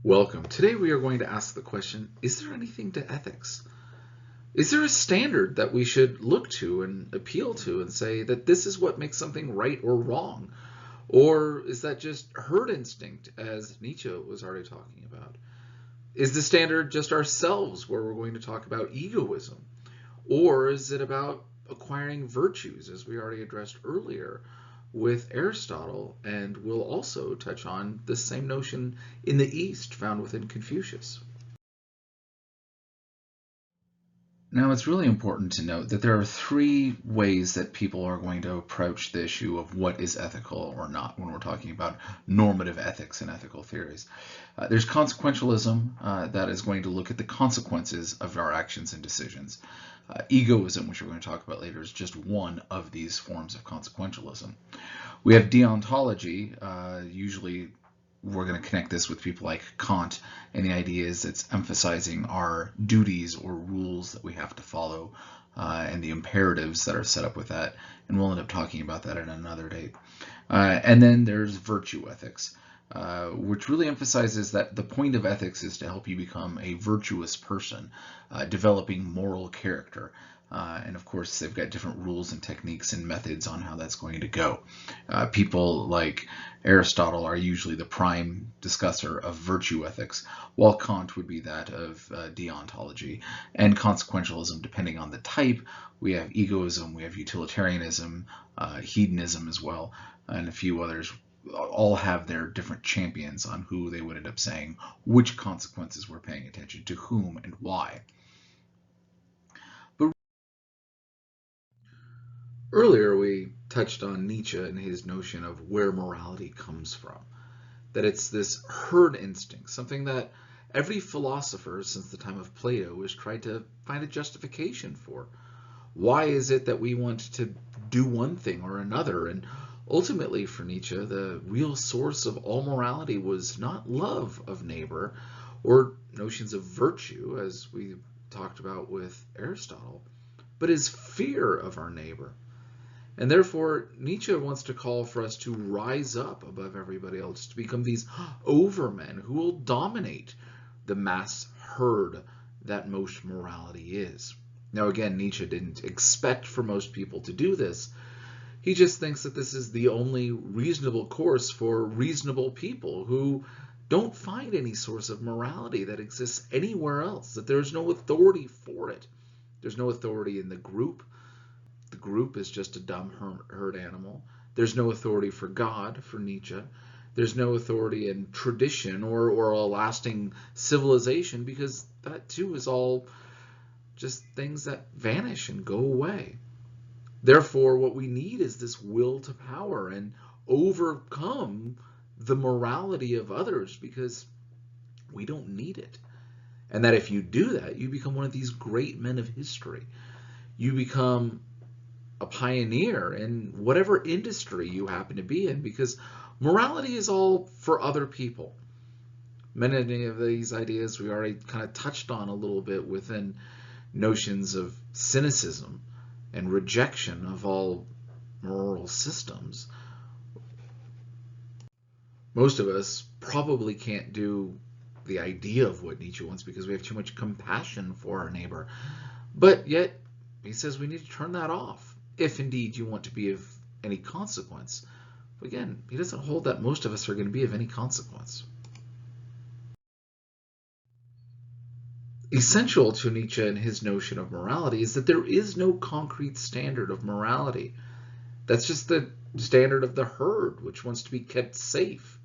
Welcome. Today we are going to ask the question, is there anything to ethics? Is there a standard that we should look to and appeal to and say that this is what makes something right or wrong? Or is that just herd instinct, as Nietzsche was already talking about? Is the standard just ourselves, where we're going to talk about egoism? Or is it about acquiring virtues, as we already addressed earlier with Aristotle? And we'll also touch on the same notion in the East found within Confucius. Now, it's really important to note that there are three ways that people are going to approach the issue of what is ethical or not when we're talking about normative ethics and ethical theories. There's consequentialism that is going to look at the consequences of our actions and decisions. Egoism, which we're going to talk about later, is just one of these forms of consequentialism. We have deontology, usually we're going to connect this with people like Kant, and the idea is it's emphasizing our duties or rules that we have to follow and the imperatives that are set up with that, and we'll end up talking about that at another date. And then there's virtue ethics, which really emphasizes that the point of ethics is to help you become a virtuous person, developing moral character. And of course, they've got different rules and techniques and methods on how that's going to go. People like Aristotle are usually the prime discusser of virtue ethics, while Kant would be that of deontology. And consequentialism, depending on the type, we have egoism, we have utilitarianism, hedonism as well, and a few others all have their different champions on who they would end up saying which consequences we're paying attention to, whom and why. But earlier we touched on Nietzsche and his notion of where morality comes from, that it's this herd instinct, something that every philosopher since the time of Plato has tried to find a justification for. Why is it that we want to do one thing or another? And ultimately, for Nietzsche, the real source of all morality was not love of neighbor or notions of virtue, as we talked about with Aristotle, but his fear of our neighbor. And therefore, Nietzsche wants to call for us to rise up above everybody else, to become these overmen who will dominate the mass herd that most morality is. Now, again, Nietzsche didn't expect for most people to do this. He just thinks that this is the only reasonable course for reasonable people who don't find any source of morality that exists anywhere else, that there's no authority for it. There's no authority in the group. The group is just a dumb herd animal. There's no authority for God, for Nietzsche. There's no authority in tradition or a lasting civilization, because that too is all just things that vanish and go away. Therefore, what we need is this will to power and overcome the morality of others, because we don't need it. And that if you do that, you become one of these great men of history. You become a pioneer in whatever industry you happen to be in, because morality is all for other people. Many of these ideas we already kind of touched on a little bit within notions of cynicism and rejection of all moral systems. Most of us probably can't do the idea of what Nietzsche wants because we have too much compassion for our neighbor. But yet, he says we need to turn that off if indeed you want to be of any consequence. But again, he doesn't hold that most of us are going to be of any consequence. Essential to Nietzsche and his notion of morality is that there is no concrete standard of morality. That's just the standard of the herd, which wants to be kept safe.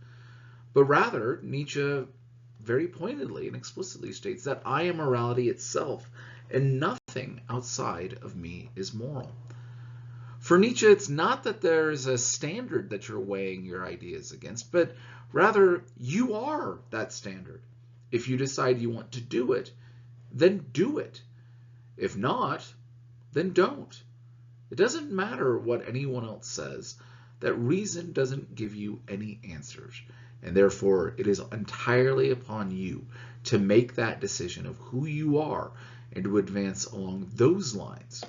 But rather, Nietzsche very pointedly and explicitly states that I am morality itself, and nothing outside of me is moral. For Nietzsche, it's not that there's a standard that you're weighing your ideas against, but rather you are that standard. If you decide you want to do it, then do it. If not, then don't. It doesn't matter what anyone else says. That reason doesn't give you any answers. And therefore, it is entirely upon you to make that decision of who you are and to advance along those lines.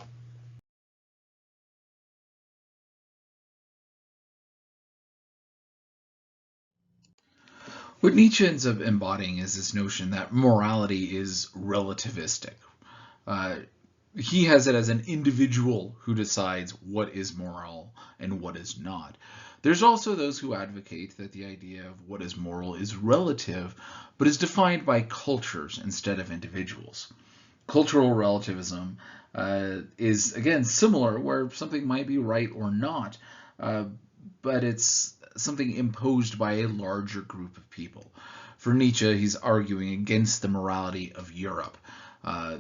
What Nietzsche ends up embodying is this notion that morality is relativistic. Uh, he has it as an individual who decides what is moral and what is not. There's also those who advocate that the idea of what is moral is relative, but is defined by cultures instead of individuals. Cultural relativism is, again, similar, where something might be right or not, uh, but it's something imposed by a larger group of people. For Nietzsche, he's arguing against the morality of Europe. Uh,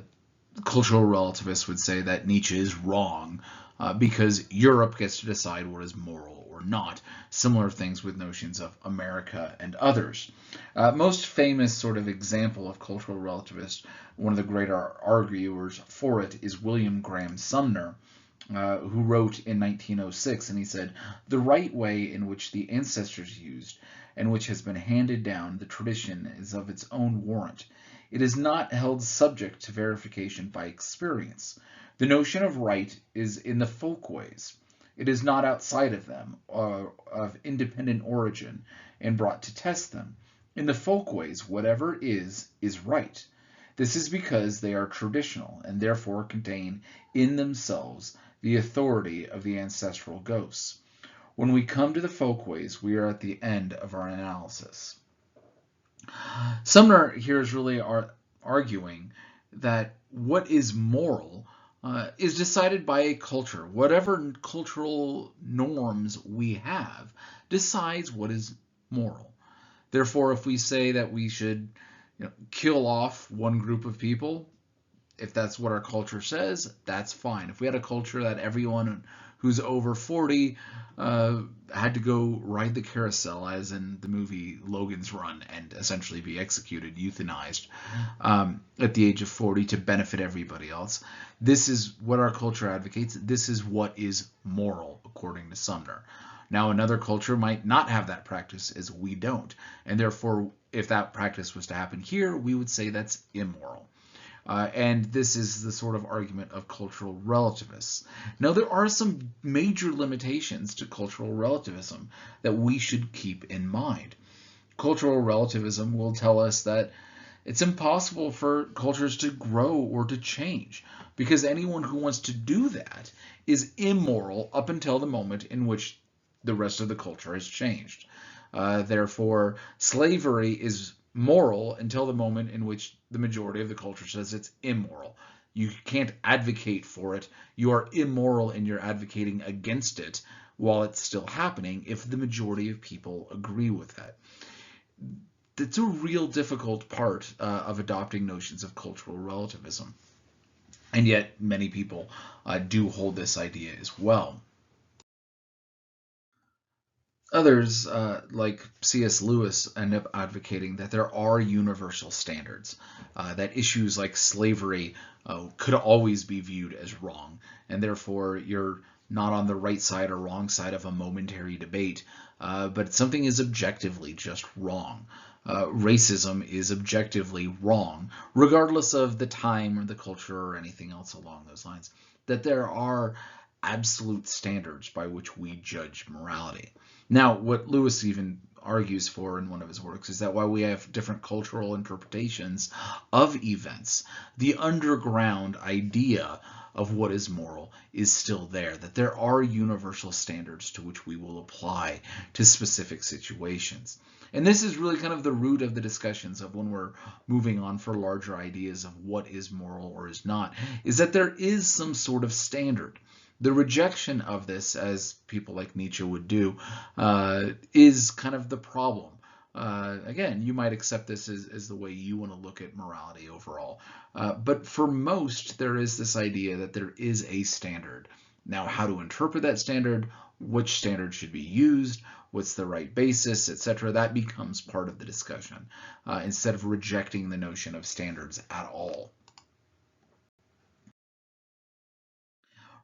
Cultural relativists would say that Nietzsche is wrong because Europe gets to decide what is moral or not. Similar things with notions of America and others. Most famous sort of example of cultural relativist, one of the great arguers for it, is William Graham Sumner, who wrote in 1906, and he said, "The right way in which the ancestors used, and which has been handed down, the tradition is of its own warrant. It is not held subject to verification by experience. The notion of right is in the folkways. It is not outside of them, or of independent origin, and brought to test them. In the folkways, whatever is right. This is because they are traditional, and therefore contain in themselves the authority of the ancestral ghosts. When we come to the folkways, we are at the end of our analysis." Sumner here is really arguing that what is moral is decided by a culture. Whatever cultural norms we have decides what is moral. Therefore, if we say that we should kill off one group of people, if that's what our culture says, that's fine. If we had a culture that everyone who's over 40 had to go ride the carousel, as in the movie Logan's Run, and essentially be executed, euthanized at the age of 40 to benefit everybody else, this is what our culture advocates. This is what is moral, according to Sumner. Now, another culture might not have that practice, as we don't, and therefore, if that practice was to happen here, we would say that's immoral. And this is the sort of argument of cultural relativists. Now, there are some major limitations to cultural relativism that we should keep in mind. Cultural relativism will tell us that it's impossible for cultures to grow or to change, because anyone who wants to do that is immoral up until the moment in which the rest of the culture has changed. Therefore, slavery is moral until the moment in which the majority of the culture says it's immoral. You can't advocate for it. You are immoral and you're advocating against it while it's still happening if the majority of people agree with that. That's a real difficult part of adopting notions of cultural relativism. And yet many people do hold this idea as well. Others, like C.S. Lewis, end up advocating that there are universal standards, that issues like slavery could always be viewed as wrong, and therefore you're not on the right side or wrong side of a momentary debate, but something is objectively just wrong. Racism is objectively wrong, regardless of the time or the culture or anything else along those lines. That there are absolute standards by which we judge morality. Now, what Lewis even argues for in one of his works is that while we have different cultural interpretations of events, the underground idea of what is moral is still there, that there are universal standards to which we will apply to specific situations. And this is really kind of the root of the discussions of when we're moving on for larger ideas of what is moral or is not, is that there is some sort of standard. The rejection of this, as people like Nietzsche would do, is kind of the problem. Again, you might accept this as the way you want to look at morality overall. But for most, there is this idea that there is a standard. Now, how to interpret that standard, which standard should be used, what's the right basis, etc., that becomes part of the discussion, instead of rejecting the notion of standards at all.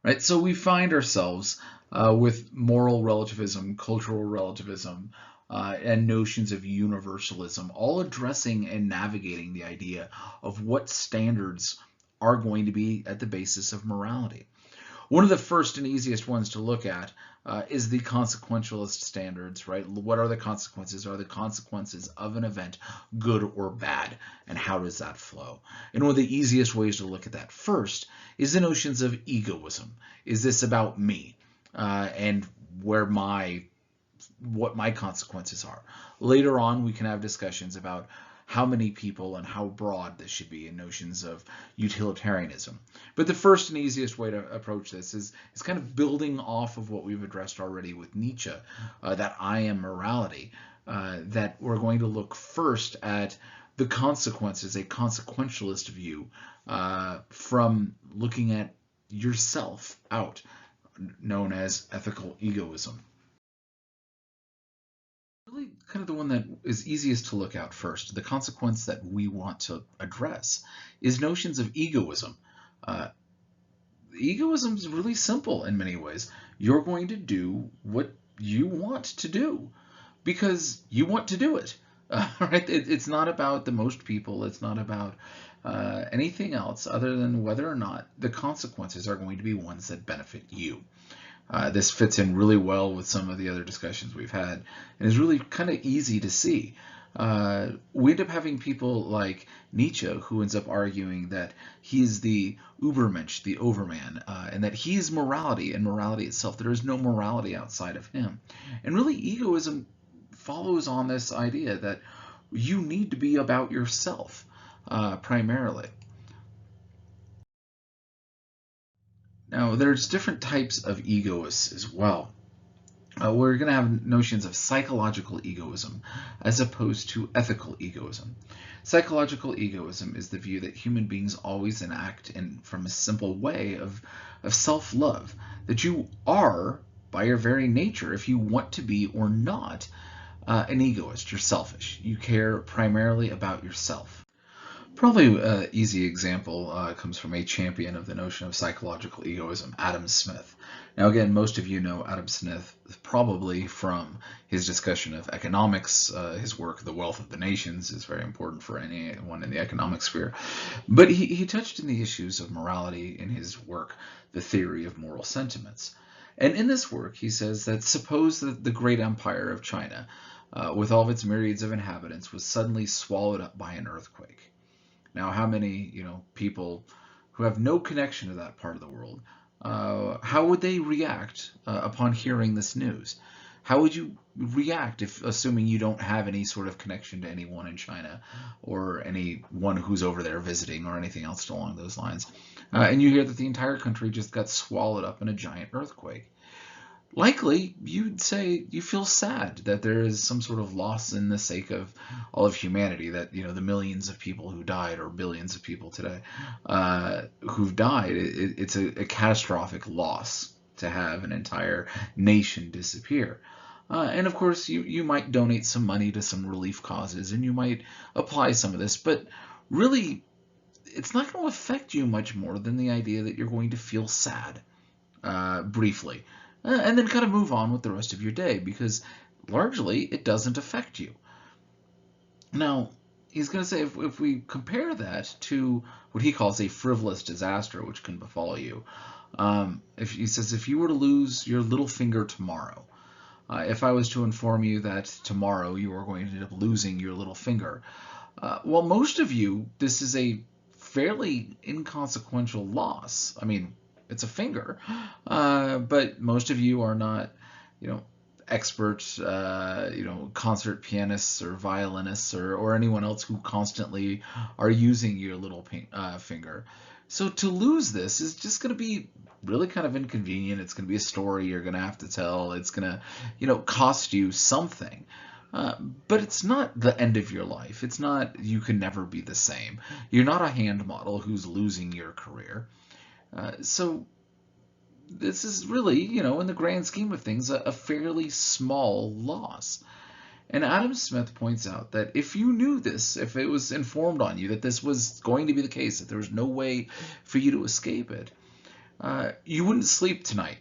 Right, so we find ourselves with moral relativism, cultural relativism, and notions of universalism, all addressing and navigating the idea of what standards are going to be at the basis of morality. One of the first and easiest ones to look at is the consequentialist standards, right? What are the consequences? Are the consequences of an event good or bad? And how does that flow? And one of the easiest ways to look at that first is the notions of egoism. Is this about me? And what my consequences are. Later on, we can have discussions about how many people and how broad this should be in notions of utilitarianism. But the first and easiest way to approach this is kind of building off of what we've addressed already with Nietzsche, that I am morality, that we're going to look first at the consequences, a consequentialist view, from looking at yourself out, known as ethical egoism. Really kind of the one that is easiest to look at first, the consequence that we want to address, is notions of egoism. Uh, Egoism is really simple in many ways. You're going to do what you want to do because you want to do it. Right? It's not about the most people. It's not about anything else other than whether or not the consequences are going to be ones that benefit you. This fits in really well with some of the other discussions we've had and is really kind of easy to see. We end up having people like Nietzsche, who ends up arguing that he's the Übermensch, the overman, and that he's morality and morality itself. There is no morality outside of him. And really, egoism follows on this idea that you need to be about yourself primarily. Now, there's different types of egoists as well. We're going to have notions of psychological egoism as opposed to ethical egoism. Psychological egoism is the view that human beings always enact from a simple way of self-love, that you are, by your very nature, if you want to be or not, an egoist. You're selfish. You care primarily about yourself. Probably an easy example comes from a champion of the notion of psychological egoism, Adam Smith. Now, again, most of you know Adam Smith probably from his discussion of economics. His work, The Wealth of the Nations, is very important for anyone in the economic sphere. But he touched on the issues of morality in his work, The Theory of Moral Sentiments. And in this work, he says that suppose that the great empire of China, with all of its myriads of inhabitants, was suddenly swallowed up by an earthquake. Now, how many, people who have no connection to that part of the world, how would they react upon hearing this news? How would you react if, assuming you don't have any sort of connection to anyone in China or anyone who's over there visiting or anything else along those lines, and you hear that the entire country just got swallowed up in a giant earthquake? Likely you'd say you feel sad that there is some sort of loss in the sake of all of humanity, that the millions of people who died, or billions of people today who've died. It's a catastrophic loss to have an entire nation disappear. And of course, you might donate some money to some relief causes, and you might apply some of this, but really, it's not going to affect you much more than the idea that you're going to feel sad briefly, and then kind of move on with the rest of your day, because largely it doesn't affect you. Now, he's going to say if we compare that to what he calls a frivolous disaster which can befall you, if he says if you were to lose your little finger tomorrow, if I was to inform you that tomorrow you are going to end up losing your little finger, well, most of you, this is a fairly inconsequential loss. I mean, it's a finger, but most of you are not, expert, concert pianists or violinists or anyone else who constantly are using your little finger. So to lose this is just going to be really kind of inconvenient. It's going to be a story you're going to have to tell. It's going to, cost you something. But it's not the end of your life. It's not you can never be the same. You're not a hand model who's losing your career. So this is really, in the grand scheme of things, a fairly small loss. And Adam Smith points out that if you knew this, if it was informed on you that this was going to be the case, that there was no way for you to escape it, you wouldn't sleep tonight.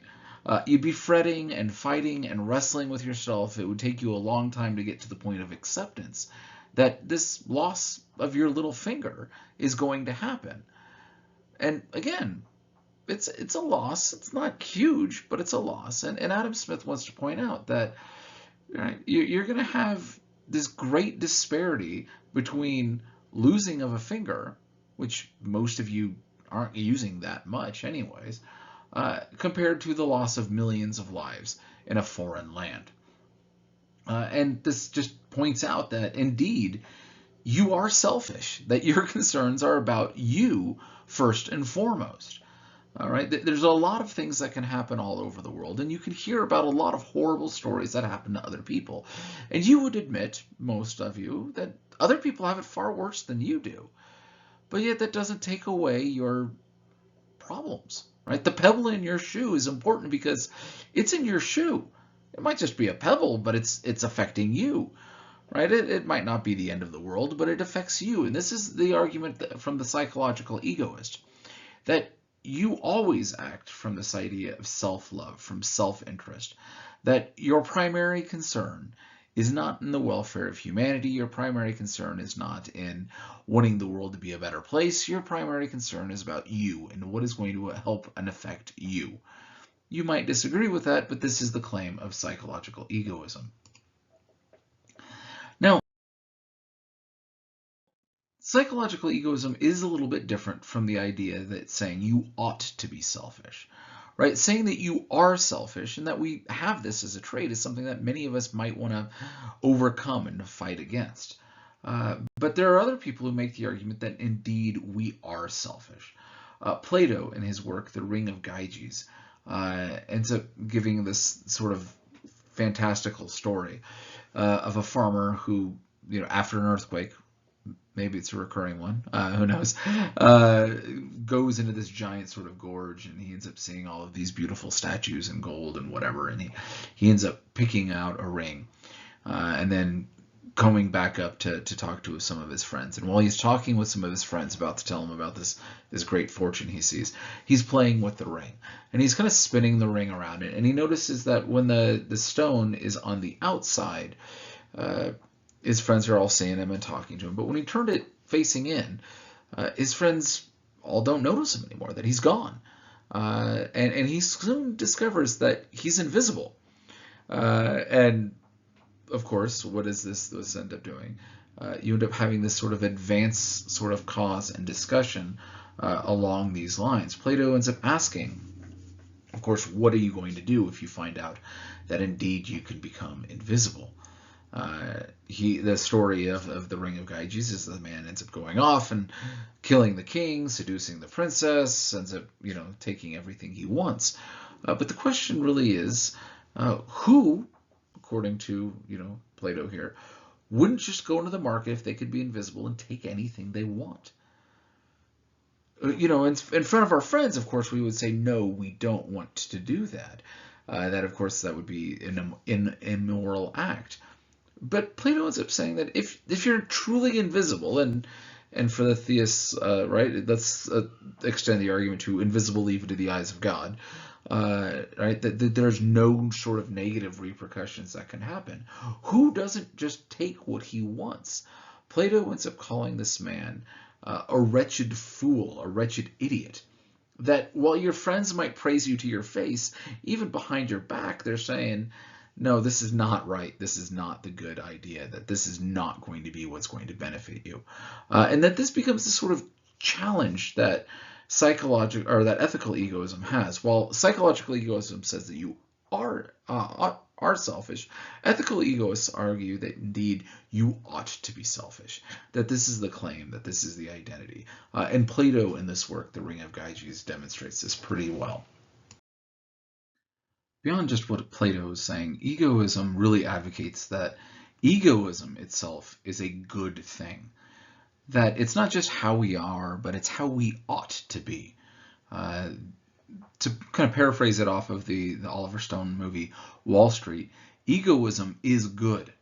You'd be fretting and fighting and wrestling with yourself. It would take you a long time to get to the point of acceptance that this loss of your little finger is going to happen. And again, it's a loss. It's not huge, but it's a loss. And Adam Smith wants to point out that, right, you're going to have this great disparity between losing of a finger, which most of you aren't using that much anyways, compared to the loss of millions of lives in a foreign land. And this just points out that indeed you are selfish, that your concerns are about you first and foremost. All right, there's a lot of things that can happen all over the world, and you can hear about a lot of horrible stories that happen to other people. And you would admit, most of you, that other people have it far worse than you do. But yet that doesn't take away your problems, right? The pebble in your shoe is important because it's in your shoe. It might just be a pebble, but it's affecting you, right? It might not be the end of the world, but it affects you. And this is the argument from the psychological egoist, that you always act from this idea of self-love, from self-interest, that your primary concern is not in the welfare of humanity. Your primary concern is not in wanting the world to be a better place. Your primary concern is about you and what is going to help and affect you. You might disagree with that, but this is the claim of psychological egoism. Now, psychological egoism is a little bit different from the idea that saying you ought to be selfish, right? Saying that you are selfish and that we have this as a trait is something that many of us might want to overcome and fight against. But there are other people who make the argument that indeed we are selfish. Plato, in his work, The Ring of Gyges, ends up giving this sort of fantastical story of a farmer who, after an earthquake, maybe it's a recurring one, who knows, goes into this giant sort of gorge, and he ends up seeing all of these beautiful statues and gold and whatever, and he ends up picking out a ring, and then coming back up to talk to some of his friends. And while he's talking with some of his friends, about to tell them about this great fortune he sees, he's playing with the ring, and he's kind of spinning the ring around it, and he notices that when the stone is on the outside, his friends are all seeing him and talking to him. But when he turned it facing in, his friends all don't notice him anymore, that he's gone. And he soon discovers that he's invisible. And of course, what does this end up doing? You end up having this sort of advanced sort of cause and discussion along these lines. Plato ends up asking, of course, what are you going to do if you find out that indeed you can become invisible? The story of the Ring of Gyges is the man ends up going off and killing the king, seducing the princess, ends up taking everything he wants. But the question really is, who, according to Plato here, wouldn't just go into the market if they could be invisible and take anything they want? In front of our friends, of course, we would say, no, we don't want to do that. That, of course, that would be an immoral act. But Plato ends up saying that if you're truly invisible, and for the theists, right, let's extend the argument to invisible even to the eyes of God, right, that there's no sort of negative repercussions that can happen. Who doesn't just take what he wants? Plato ends up calling this man a wretched fool, a wretched idiot. That while your friends might praise you to your face, even behind your back, they're saying, no, this is not right. This is not the good idea. That this is not going to be what's going to benefit you. And that this becomes the sort of challenge that that ethical egoism has. While psychological egoism says that you are selfish, ethical egoists argue that indeed you ought to be selfish. That this is the claim, that this is the identity. And Plato in this work, The Ring of Gyges, demonstrates this pretty well. Beyond just what Plato is saying, egoism really advocates that egoism itself is a good thing. That it's not just how we are, but it's how we ought to be. To kind of paraphrase it off of the Oliver Stone movie Wall Street, egoism is good,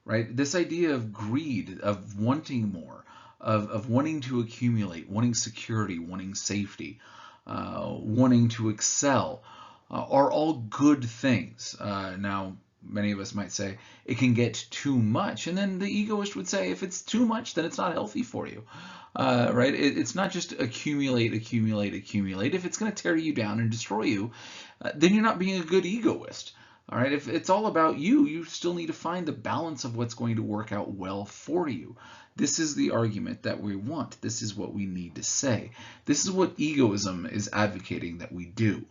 right? This idea of greed, of wanting more, of wanting to accumulate, wanting security, wanting safety, wanting to excel, are all good things. Now, many of us might say, it can get too much. And then the egoist would say, if it's too much, then it's not healthy for you. Right? It's not just accumulate, accumulate, accumulate. If it's going to tear you down and destroy you, then you're not being a good egoist. All right, if it's all about you, you still need to find the balance of what's going to work out well for you. This is the argument that we want. This is what we need to say. This is what egoism is advocating that we do.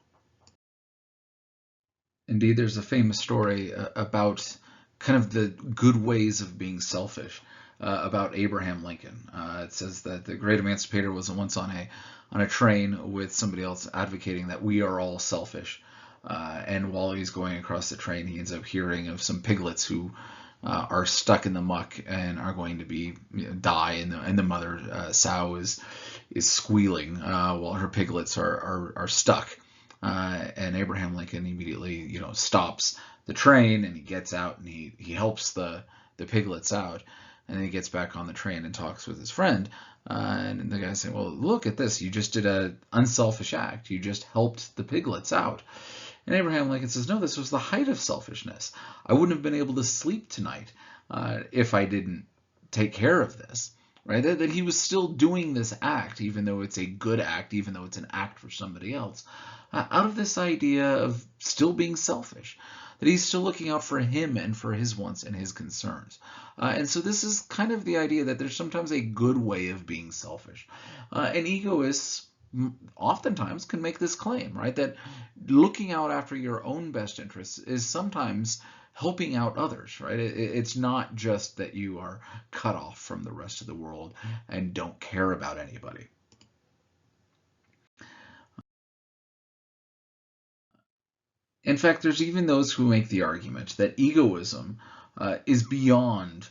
Indeed, there's a famous story about kind of the good ways of being selfish about Abraham Lincoln. It says that the great emancipator was once on a train with somebody else advocating that we are all selfish. And while he's going across the train, he ends up hearing of some piglets who are stuck in the muck and are going to die, and the mother sow is squealing while her piglets are stuck. And Abraham Lincoln immediately, stops the train, and he gets out and he helps the piglets out, and then he gets back on the train and talks with his friend. And the guy's saying, "Well, look at this! You just did an unselfish act. You just helped the piglets out." And Abraham Lincoln says, "No, this was the height of selfishness. I wouldn't have been able to sleep tonight if I didn't take care of this." Right? That he was still doing this act, even though it's a good act, even though it's an act for somebody else, out of this idea of still being selfish, that he's still looking out for him and for his wants and his concerns. And so this is kind of the idea that there's sometimes a good way of being selfish. And egoists oftentimes can make this claim, right? That looking out after your own best interests is sometimes helping out others, right? It's not just that you are cut off from the rest of the world and don't care about anybody. In fact, there's even those who make the argument that egoism is beyond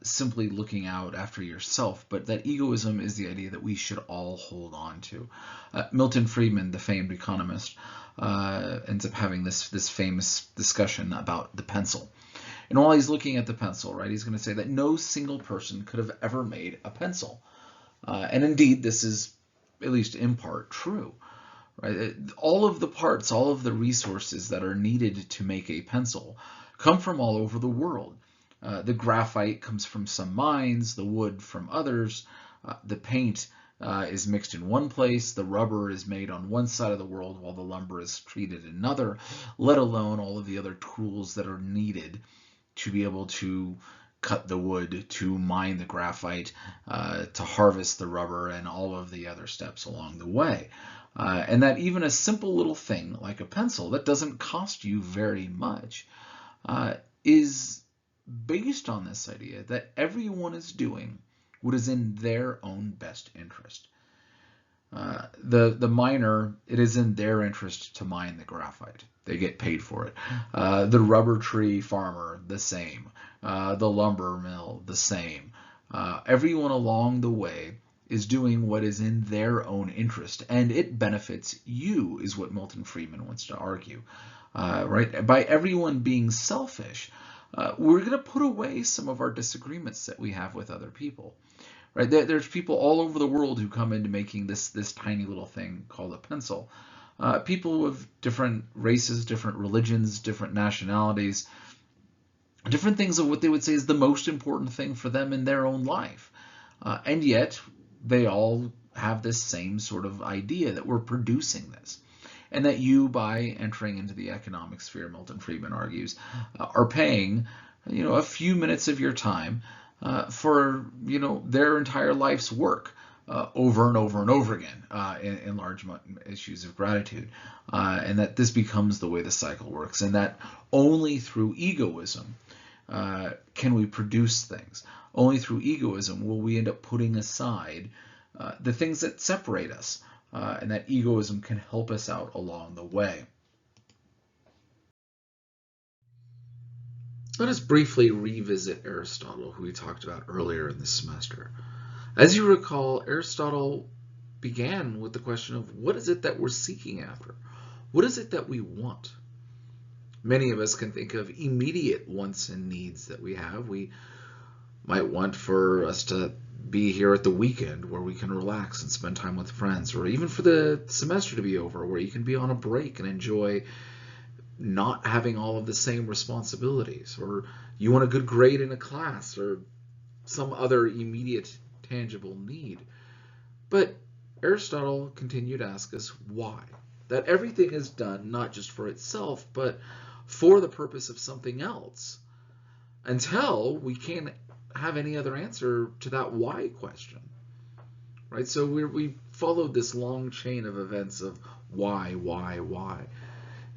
simply looking out after yourself, but that egoism is the idea that we should all hold on to. Milton Friedman, the famed economist, ends up having this famous discussion about the pencil. And while he's looking at the pencil, right, he's going to say that no single person could have ever made a pencil. And indeed, this is, at least in part, true. Right? All of the parts, all of the resources that are needed to make a pencil come from all over the world. The graphite comes from some mines, the wood from others, the paint is mixed in one place, the rubber is made on one side of the world while the lumber is treated in another, let alone all of the other tools that are needed to be able to cut the wood, to mine the graphite, to harvest the rubber, and all of the other steps along the way. And that even a simple little thing like a pencil that doesn't cost you very much is based on this idea that everyone is doing what is in their own best interest. The miner, it is in their interest to mine the graphite. They get paid for it. The rubber tree farmer, the same. The lumber mill, the same. Everyone along the way is doing what is in their own interest, and it benefits you, is what Milton Friedman wants to argue. Right? By everyone being selfish, we're going to put away some of our disagreements that we have with other people. Right? There's people all over the world who come into making this tiny little thing called a pencil. People of different races, different religions, different nationalities, different things of what they would say is the most important thing for them in their own life. And yet, they all have this same sort of idea that we're producing this. And that you, by entering into the economic sphere, Milton Friedman argues, are paying, a few minutes of your time for, their entire life's work over and over and over again in large issues of gratitude. And that this becomes the way the cycle works. And that only through egoism can we produce things. Only through egoism will we end up putting aside the things that separate us, and that egoism can help us out along the way. Let us briefly revisit Aristotle, who we talked about earlier in this semester. As you recall, Aristotle began with the question of what is it that we're seeking after? What is it that we want? Many of us can think of immediate wants and needs that we have. We might want for us to be here at the weekend where we can relax and spend time with friends, or even for the semester to be over where you can be on a break and enjoy not having all of the same responsibilities, or you want a good grade in a class, or some other immediate tangible need. But Aristotle continued to ask us why. That everything is done not just for itself, but for the purpose of something else, until we can't have any other answer to that why question. Right? So we followed this long chain of events of why. And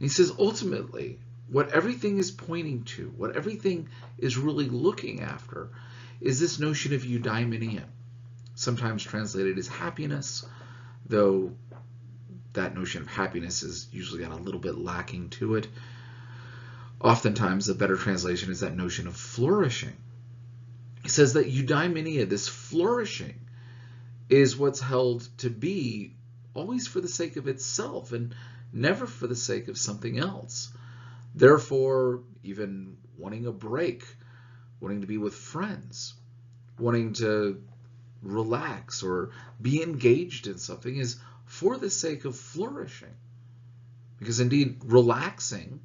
he says ultimately, what everything is pointing to, what everything is really looking after, is this notion of eudaimonia, sometimes translated as happiness, though that notion of happiness is usually got a little bit lacking to it. Oftentimes, a better translation is that notion of flourishing. He says that eudaimonia, this flourishing, is what's held to be always for the sake of itself and never for the sake of something else. Therefore, even wanting a break, wanting to be with friends, wanting to relax or be engaged in something is for the sake of flourishing. Because indeed, relaxing,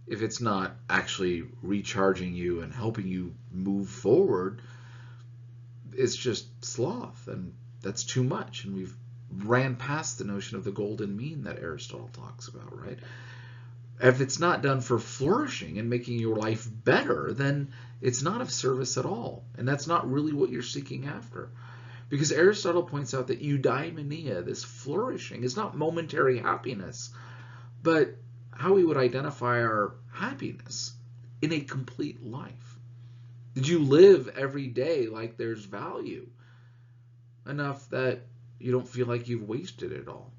if it's not actually recharging you and helping you move forward, it's just sloth, and that's too much. And we've ran past the notion of the golden mean that Aristotle talks about, right? If it's not done for flourishing and making your life better, then it's not of service at all. And that's not really what you're seeking after. Because Aristotle points out that eudaimonia, this flourishing, is not momentary happiness, but how we would identify our happiness in a complete life. Did you live every day like there's value enough that you don't feel like you've wasted it all?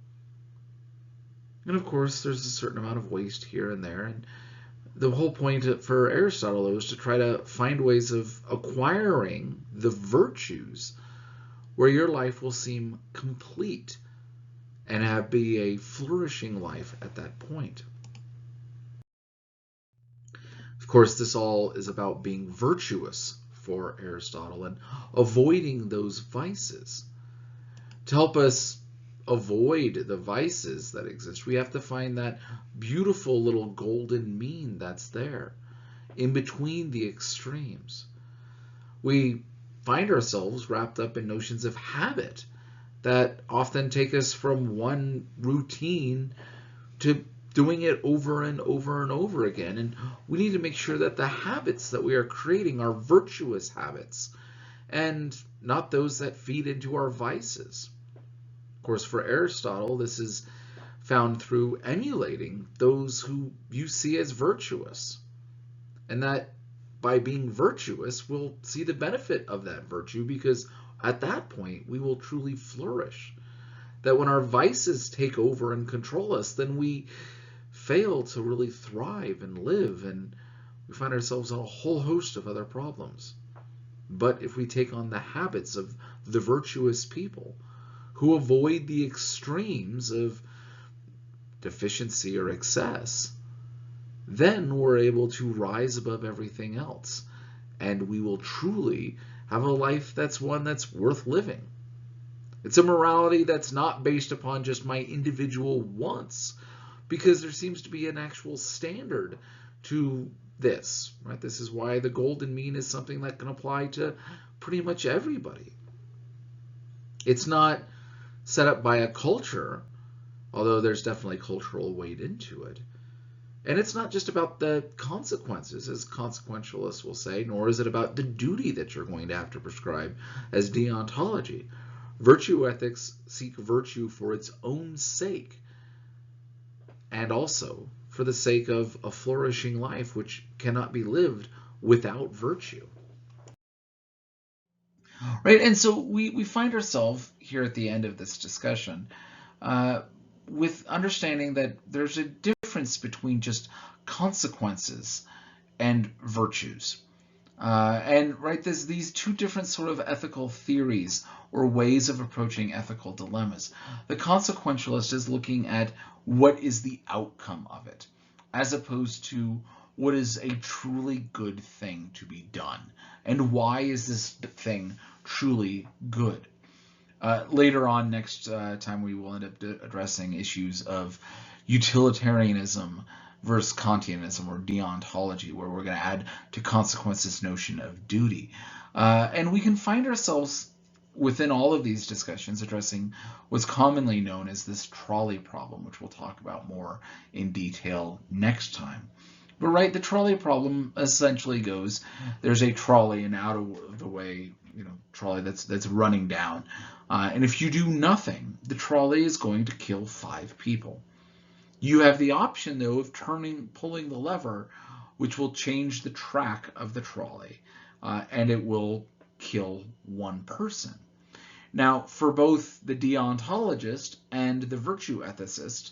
And of course, there's a certain amount of waste here and there. And the whole point for Aristotle was to try to find ways of acquiring the virtues where your life will seem complete and be a flourishing life at that point. Of course, this all is about being virtuous for Aristotle and avoiding those vices. To help us avoid the vices that exist, we have to find that beautiful little golden mean that's there in between the extremes. We find ourselves wrapped up in notions of habit that often take us from one routine to doing it over and over and over again. And we need to make sure that the habits that we are creating are virtuous habits and not those that feed into our vices. Of course, for Aristotle, this is found through emulating those who you see as virtuous. And that by being virtuous, we'll see the benefit of that virtue, because at that point, we will truly flourish. That when our vices take over and control us, then we fail to really thrive and live, and we find ourselves in a whole host of other problems. But if we take on the habits of the virtuous people who avoid the extremes of deficiency or excess, then we're able to rise above everything else, and we will truly have a life that's one that's worth living. It's a morality that's not based upon just my individual wants, because there seems to be an actual standard to this, right? This is why the golden mean is something that can apply to pretty much everybody. It's not set up by a culture, although there's definitely cultural weight into it. And it's not just about the consequences, as consequentialists will say, nor is it about the duty that you're going to have to prescribe as deontology. Virtue ethics seek virtue for its own sake, and also for the sake of a flourishing life which cannot be lived without virtue. Right, and so we find ourselves here at the end of this discussion with understanding that there's a difference between just consequences and virtues. And right, there's these two different sort of ethical theories or ways of approaching ethical dilemmas. The consequentialist is looking at what is the outcome of it, as opposed to what is a truly good thing to be done, and why is this thing truly good. Later on, next time, we will end up addressing issues of utilitarianism versus Kantianism or deontology, where we're going to add to consequence this notion of duty. And we can find ourselves within all of these discussions addressing what's commonly known as this trolley problem, which we'll talk about more in detail next time. But right, the trolley problem essentially goes, there's a trolley, an out of the way, trolley that's running down. And if you do nothing, the trolley is going to kill 5 people. You have the option, though, of pulling the lever, which will change the track of the trolley, and it will kill 1 person. Now, for both the deontologist and the virtue ethicist,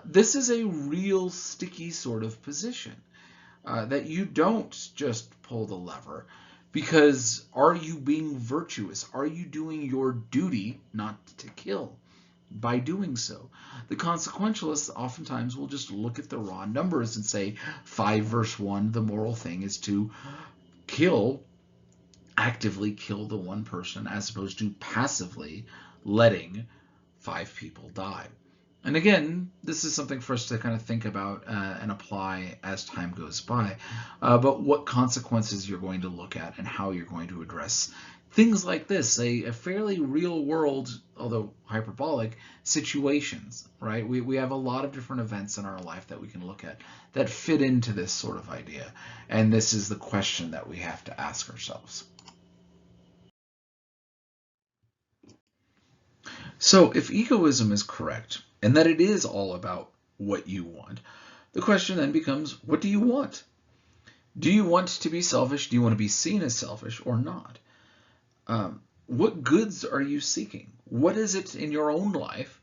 this is a real sticky sort of position, that you don't just pull the lever, because are you being virtuous? Are you doing your duty not to kill by doing so? The consequentialists oftentimes will just look at the raw numbers and say 5 versus 1, the moral thing is to actively kill the 1 person as opposed to passively letting 5 people die. And again, this is something for us to kind of think about and apply as time goes by, but what consequences you're going to look at and how you're going to address things like this, a fairly real world, although hyperbolic, situations, right? We have a lot of different events in our life that we can look at that fit into this sort of idea. And this is the question that we have to ask ourselves. So if egoism is correct, and that it is all about what you want, the question then becomes, what do you want? Do you want to be selfish? Do you want to be seen as selfish or not? What goods are you seeking? What is it in your own life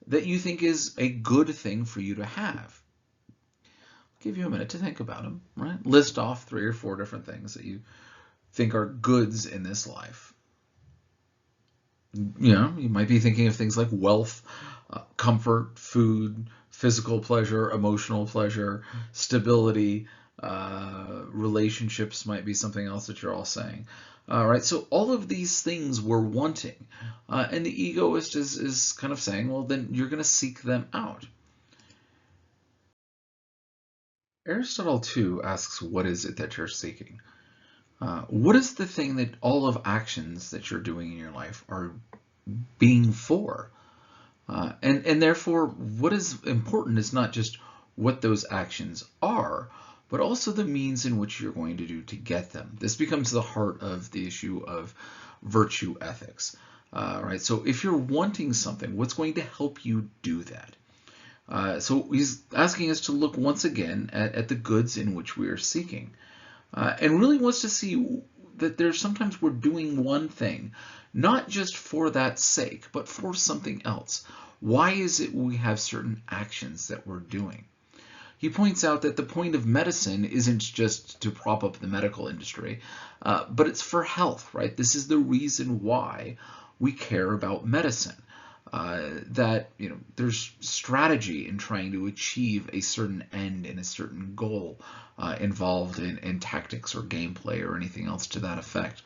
that you think is a good thing for you to have? I'll give you a minute to think about them, right? List off 3 or 4 different things that you think are goods in this life. You might be thinking of things like wealth, comfort, food, physical pleasure, emotional pleasure, stability, relationships might be something else that you're all saying. All right, so all of these things we're wanting, and the egoist is kind of saying, well, then you're going to seek them out. Aristotle too asks, what is it that you're seeking? What is the thing that all of actions that you're doing in your life are being for? And therefore, what is important is not just what those actions are, but also the means in which you're going to do to get them. This becomes the heart of the issue of virtue ethics. Right? So if you're wanting something, what's going to help you do that? So he's asking us to look once again at the goods in which we are seeking. And really wants to see that there's sometimes we're doing one thing, not just for that sake, but for something else. Why is it we have certain actions that we're doing? He points out that the point of medicine isn't just to prop up the medical industry, but it's for health, right? This is the reason why we care about medicine. That there's strategy in trying to achieve a certain end and a certain goal involved in tactics or gameplay or anything else to that effect.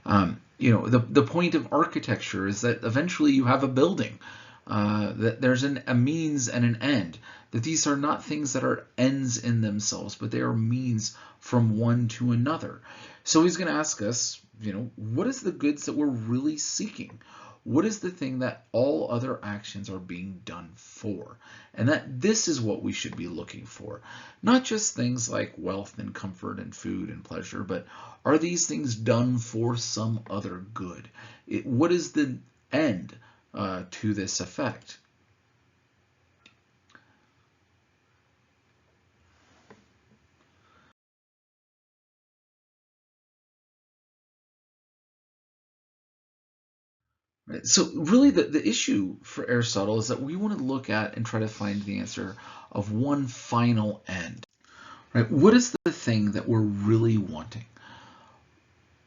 The point of architecture is that eventually you have a building, that there's a means and an end, that these are not things that are ends in themselves, but they are means from one to another. So he's going to ask us, what is the goods that we're really seeking? What is the thing that all other actions are being done for? And that this is what we should be looking for. Not just things like wealth and comfort and food and pleasure, but are these things done for some other good? What is the end to this effect? Right? So really the issue for Aristotle is that we want to look at and try to find the answer of one final end. Right? What is the thing that we're really wanting?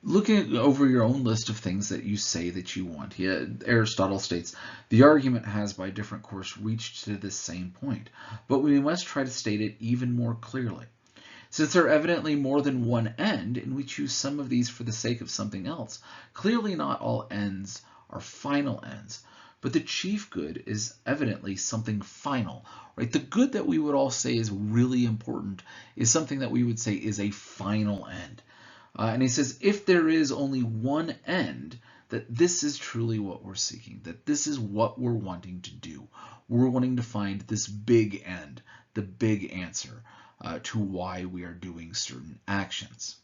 Looking over your own list of things that you say that you want, Aristotle states, the argument has by different course reached to this same point, but we must try to state it even more clearly. Since there are evidently more than one end, and we choose some of these for the sake of something else, clearly not all ends are final ends, but the chief good is evidently something final, right? The good that we would all say is really important is something that we would say is a final end. And he says, if there is only one end, that this is truly what we're seeking, that this is what we're wanting to do. We're wanting to find this big end, the big answer to why we are doing certain actions.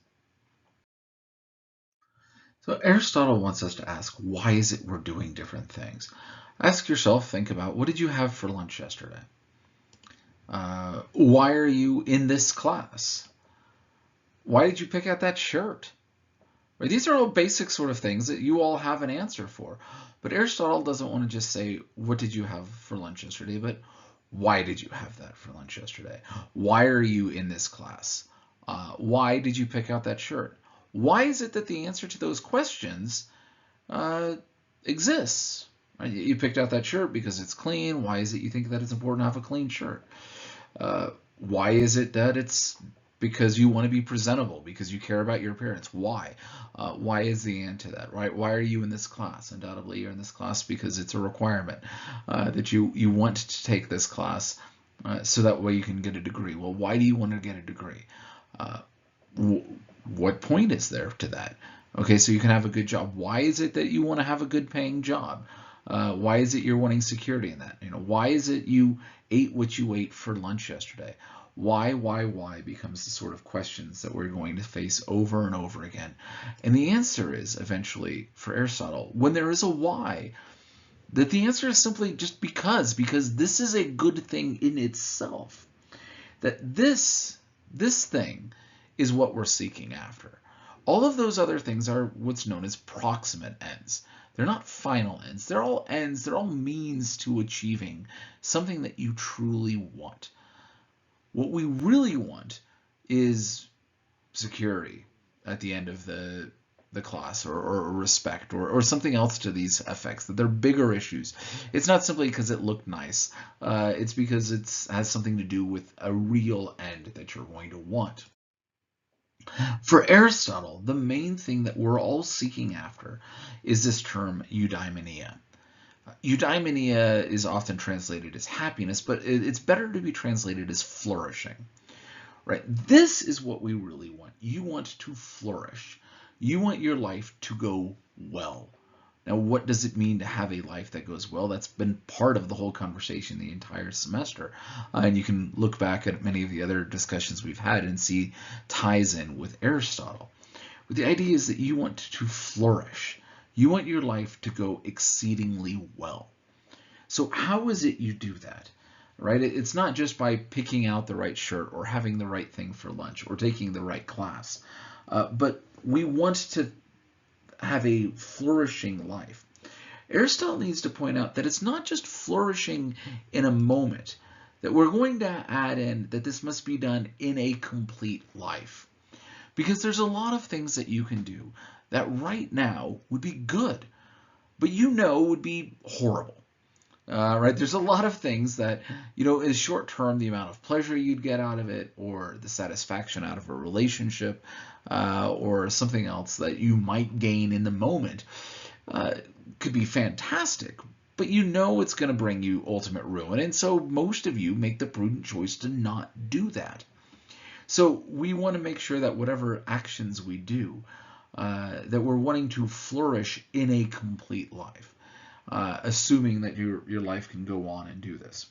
So Aristotle wants us to ask, why is it we're doing different things? Ask yourself, think about, what did you have for lunch yesterday? Why are you in this class? Why did you pick out that shirt? Right? These are all basic sort of things that you all have an answer for. But Aristotle doesn't want to just say, what did you have for lunch yesterday? But why did you have that for lunch yesterday? Why are you in this class? Why did you pick out that shirt? Why is it that the answer to those questions exists? Right? You picked out that shirt because it's clean. Why is it you think that it's important to have a clean shirt? Why is it that it's because you want to be presentable, because you care about your appearance? Why? Why is the answer to that, right? Why are you in this class? Undoubtedly, you're in this class because it's a requirement that you want to take this class so that way you can get a degree. Well, why do you want to get a degree? What point is there to that? Okay, so you can have a good job. Why is it that you want to have a good paying job? Why is it you're wanting security in that? Why is it you ate what you ate for lunch yesterday? Why becomes the sort of questions that we're going to face over and over again. And the answer is eventually, for Aristotle, when there is a why, that the answer is simply just because this is a good thing in itself. That this thing is what we're seeking after. All of those other things are what's known as proximate ends. They're not final ends. They're all ends. They're all means to achieving something that you truly want. What we really want is security at the end of the class, or respect, or something else to these effects, that they're bigger issues. It's not simply because it looked nice. It's because it has something to do with a real end that you're going to want. For Aristotle, the main thing that we're all seeking after is this term eudaimonia. Eudaimonia is often translated as happiness, but it's better to be translated as flourishing. Right? This is what we really want. You want to flourish. You want your life to go well. Now, what does it mean to have a life that goes well? That's been part of the whole conversation the entire semester. And you can look back at many of the other discussions we've had and see ties in with Aristotle. But the idea is that you want to flourish. You want your life to go exceedingly well. So how is it you do that? Right? It's not just by picking out the right shirt or having the right thing for lunch or taking the right class. But we want to have a flourishing life. Aristotle needs to point out that it's not just flourishing in a moment, that we're going to add in that this must be done in a complete life. Because there's a lot of things that you can do that right now would be good, but would be horrible. Right? There's a lot of things that, is short term, the amount of pleasure you'd get out of it, or the satisfaction out of a relationship, or something else that you might gain in the moment, could be fantastic, but it's going to bring you ultimate ruin. And so most of you make the prudent choice to not do that. So we want to make sure that whatever actions we do, that we're wanting to flourish in a complete life. Assuming that your life can go on and do this.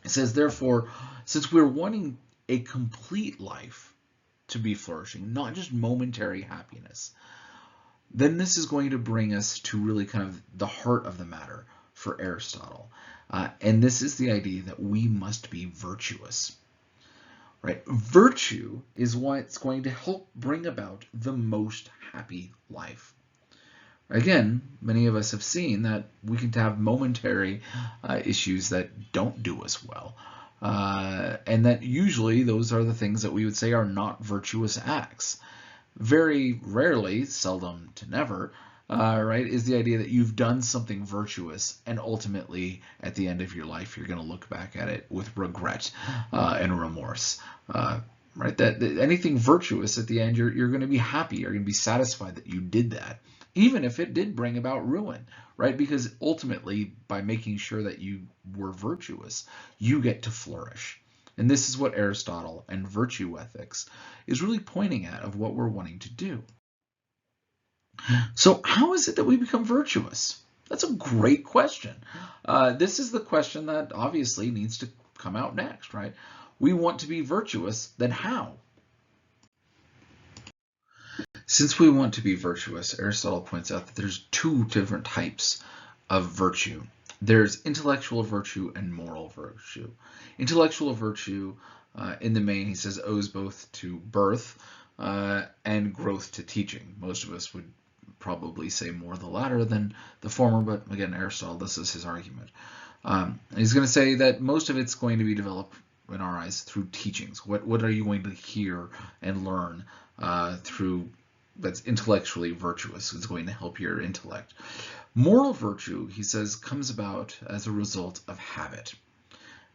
It says, therefore, since we're wanting a complete life to be flourishing, not just momentary happiness, then this is going to bring us to really kind of the heart of the matter for Aristotle. And this is the idea that we must be virtuous. Right? Virtue is what's going to help bring about the most happy life. Again, many of us have seen that we can have momentary issues that don't do us well. And that usually those are the things that we would say are not virtuous acts. Very rarely, seldom to never, right, is the idea that you've done something virtuous and ultimately at the end of your life you're going to look back at it with regret and remorse. Right? That anything virtuous at the end, you're going to be happy, you're going to be satisfied that you did that. even if it did bring about ruin, right? Because ultimately, by making sure that you were virtuous, you get to flourish. And this is what Aristotle and virtue ethics is really pointing at of what we're wanting to do. So, how is it that we become virtuous? That's a great question. This is the question that obviously needs to come out next, right? We want to be virtuous, then how? Since we want to be virtuous, Aristotle points out that there's two different types of virtue. There's intellectual virtue and moral virtue. Intellectual virtue, in the main, he says, owes both to birth and growth to teaching. Most of us would probably say more the latter than the former, but again, Aristotle, this is his argument. He's going to say that most of it's going to be developed in our eyes through teachings. What are you going to hear and learn through that's intellectually virtuous? It's going to help your intellect. Moral virtue, he says, comes about as a result of habit.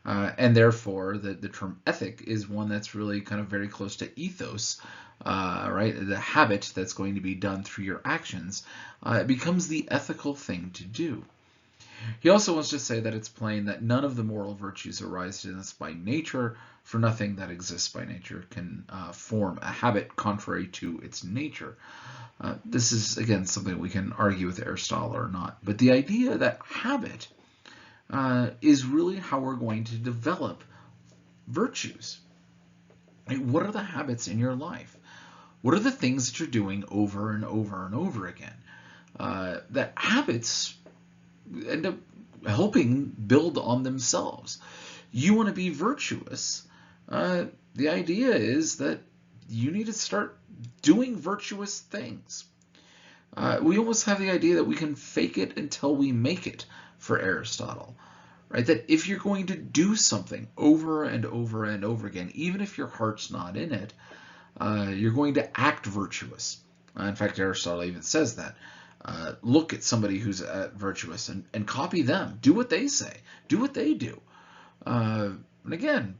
And therefore, the term ethic is one that's really kind of very close to ethos, right? The habit that's going to be done through your actions becomes the ethical thing to do. He also wants to say that it's plain that none of the moral virtues arise in us by nature, for nothing that exists by nature can form a habit contrary to its nature. This is, again, something we can argue with Aristotle or not. But the idea that habit is really how we're going to develop virtues. What are the habits in your life? What are the things that you're doing over and over and over again? That habits end up helping build on themselves. You want to be virtuous. The idea is that you need to start doing virtuous things. We almost have the idea that we can fake it until we make it for Aristotle, right? That if you're going to do something over and over and over again, even if your heart's not in it, you're going to act virtuous. In fact, Aristotle even says that. Look at somebody who's virtuous and copy them. Do what they say. Do what they do. And again,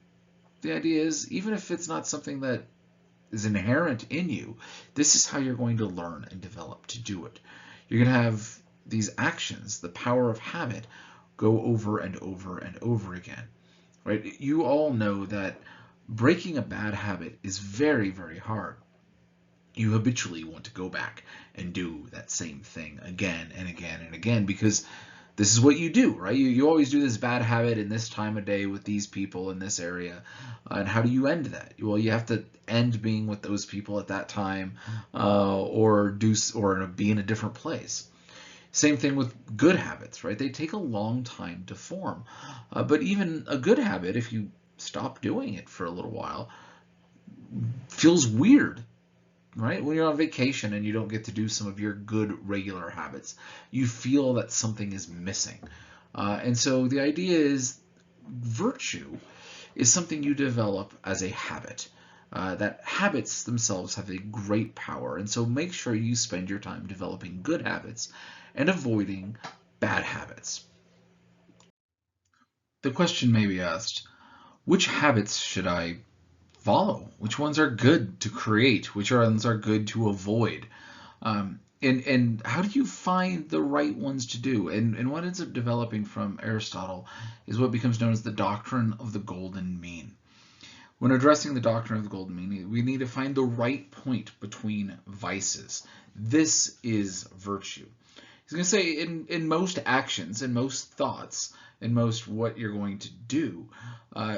the idea is even if it's not something that is inherent in you, this is how you're going to learn and develop to do it. You're going to have these actions, the power of habit, go over and over and over again. Right? You all know that breaking a bad habit is very, very hard. You habitually want to go back and do that same thing again and again and again because this is what you do, right? You always do this bad habit in this time of day with these people in this area. And how do you end that? Well, you have to end being with those people at that time or be in a different place. Same thing with good habits, right? They take a long time to form. But even a good habit, if you stop doing it for a little while, feels weird. Right? When you're on vacation and you don't get to do some of your good regular habits, you feel that something is missing. And so the idea is virtue is something you develop as a habit. That habits themselves have a great power. And so make sure you spend your time developing good habits and avoiding bad habits. The question may be asked, which habits should I follow? Which ones are good to create? Which ones are good to avoid? And how do you find the right ones to do? And what ends up developing from Aristotle is what becomes known as the doctrine of the golden mean. When addressing the doctrine of the golden mean, we need to find the right point between vices. This is virtue. He's going to say in most actions, in most thoughts, in most what you're going to do,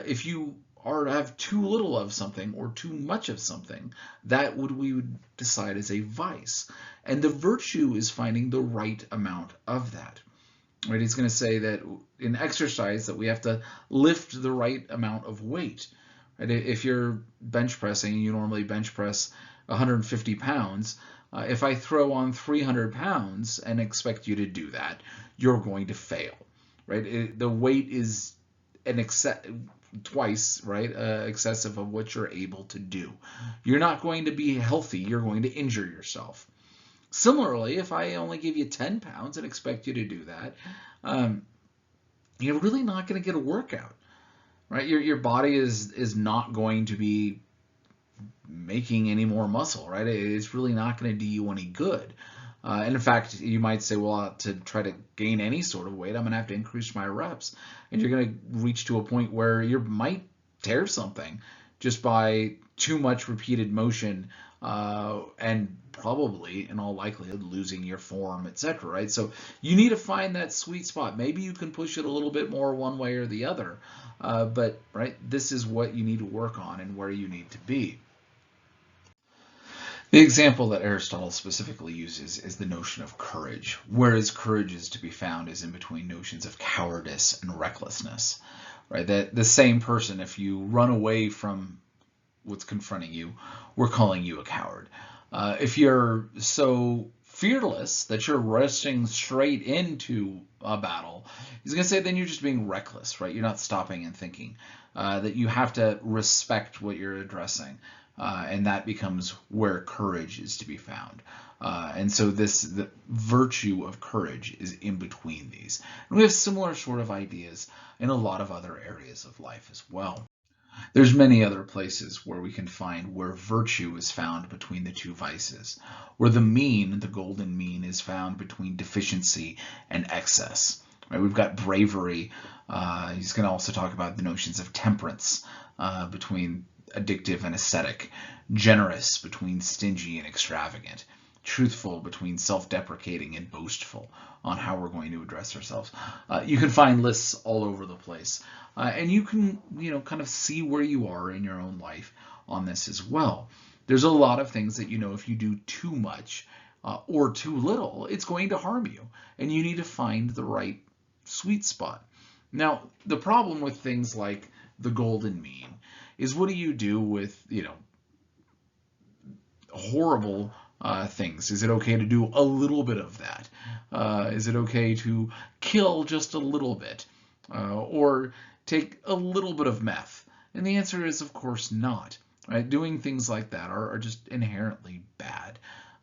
if you or have too little of something or too much of something, that we would decide is a vice. And the virtue is finding the right amount of that. Right? He's going to say that in exercise that we have to lift the right amount of weight. Right? If you're bench pressing, you normally bench press 150 pounds. If I throw on 300 pounds and expect you to do that, you're going to fail. Right? The weight is twice, right, excessive of what you're able to do. You're not going to be healthy. You're going to injure yourself. Similarly, if I only give you 10 pounds and expect you to do that, you're really not going to get a workout, right? Your body is not going to be making any more muscle, right? It's really not going to do you any good. And in fact, you might say, well, to try to gain any sort of weight, I'm going to have to increase my reps. And you're going to reach to a point where you might tear something just by too much repeated motion, and probably, in all likelihood, losing your form, etc. Right? So you need to find that sweet spot. Maybe you can push it a little bit more one way or the other, but right, this is what you need to work on and where you need to be. The example that Aristotle specifically uses is the notion of courage. Whereas courage is to be found is in between notions of cowardice and recklessness. Right? That the same person, if you run away from what's confronting you, we're calling you a coward. If you're so fearless that you're rushing straight into a battle, he's going to say then you're just being reckless, right? You're not stopping and thinking. That you have to respect what you're addressing. And that becomes where courage is to be found. And so the virtue of courage is in between these. And we have similar sort of ideas in a lot of other areas of life as well. There's many other places where we can find where virtue is found between the two vices, where the mean, the golden mean, is found between deficiency and excess. Right? We've got bravery. He's going to also talk about the notions of temperance between addictive and ascetic, generous between stingy and extravagant, truthful between self-deprecating and boastful on how we're going to address ourselves. You can find lists all over the place, and you can kind of see where you are in your own life on this as well. There's a lot of things that if you do too much or too little, it's going to harm you, and you need to find the right sweet spot. Now, the problem with things like the golden mean is, what do you do with horrible things? Is it okay to do a little bit of that? Is it okay to kill just a little bit, or take a little bit of meth? And the answer is, of course, not. Right? Doing things like that are just inherently bad,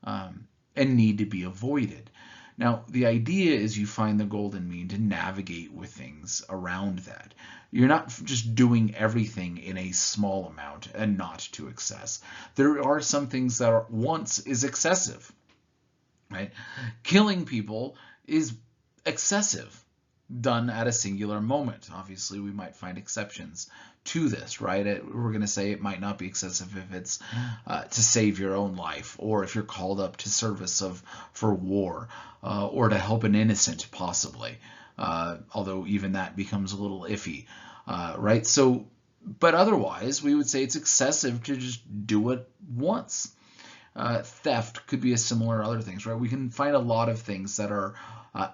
and need to be avoided. Now, the idea is you find the golden mean to navigate with things around that. You're not just doing everything in a small amount and not to excess. There are some things that once is excessive, right? Killing people is excessive, done at a singular moment. Obviously, we might find exceptions to this, right? We're going to say it might not be excessive if it's to save your own life, or if you're called up to service for war, or to help an innocent, possibly. Although even that becomes a little iffy, right? So, but otherwise, we would say it's excessive to just do it once. Theft could be a similar other things, right? We can find a lot of things that are